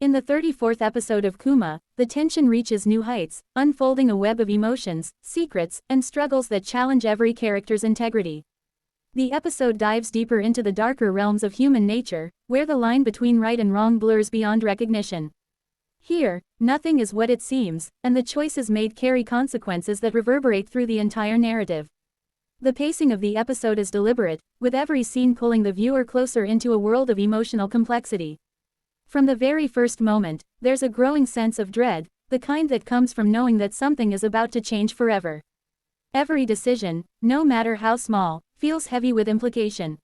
In the 34th episode of Kuma, the tension reaches new heights, unfolding a web of emotions, secrets, and struggles that challenge every character's integrity. The episode dives deeper into the darker realms of human nature, where the line between right and wrong blurs beyond recognition. Here, nothing is what it seems, and the choices made carry consequences that reverberate through the entire narrative. The pacing of the episode is deliberate, with every scene pulling the viewer closer into a world of emotional complexity. From the very first moment, there's a growing sense of dread, the kind that comes from knowing that something is about to change forever. Every decision, no matter how small, feels heavy with implication.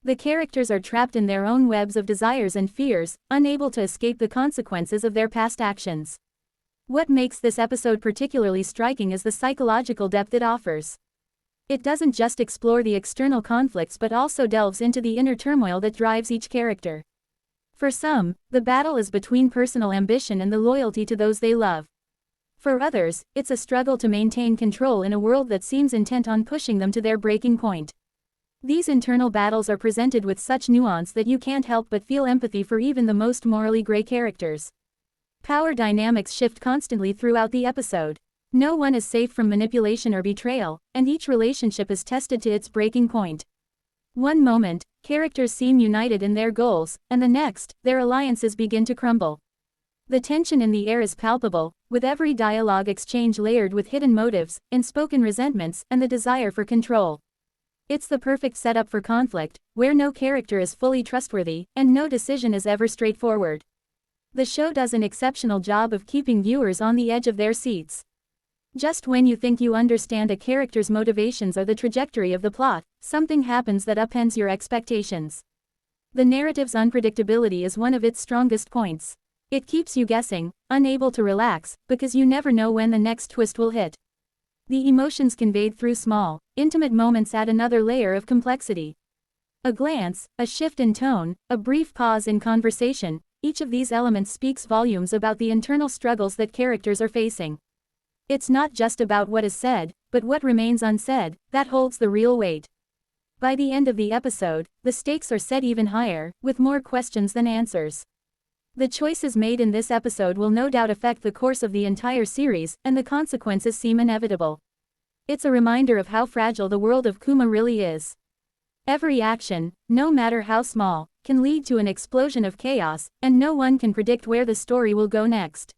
The characters are trapped in their own webs of desires and fears, unable to escape the consequences of their past actions. What makes this episode particularly striking is the psychological depth it offers. It doesn't just explore the external conflicts but also delves into the inner turmoil that drives each character. For some, the battle is between personal ambition and the loyalty to those they love. For others, it's a struggle to maintain control in a world that seems intent on pushing them to their breaking point. These internal battles are presented with such nuance that you can't help but feel empathy for even the most morally gray characters. Power dynamics shift constantly throughout the episode. No one is safe from manipulation or betrayal, and each relationship is tested to its breaking point. One moment, characters seem united in their goals, and the next, their alliances begin to crumble. The tension in the air is palpable, with every dialogue exchange layered with hidden motives, unspoken resentments, and the desire for control. It's the perfect setup for conflict, where no character is fully trustworthy, and no decision is ever straightforward. The show does an exceptional job of keeping viewers on the edge of their seats. Just when you think you understand a character's motivations or the trajectory of the plot, something happens that upends your expectations. The narrative's unpredictability is one of its strongest points. It keeps you guessing, unable to relax, because you never know when the next twist will hit. The emotions conveyed through small, intimate moments add another layer of complexity. A glance, a shift in tone, a brief pause in conversation, each of these elements speaks volumes about the internal struggles that characters are facing. It's not just about what is said, but what remains unsaid, that holds the real weight. By the end of the episode, the stakes are set even higher, with more questions than answers. The choices made in this episode will no doubt affect the course of the entire series, and the consequences seem inevitable. It's a reminder of how fragile the world of Kuma really is. Every action, no matter how small, can lead to an explosion of chaos, and no one can predict where the story will go next.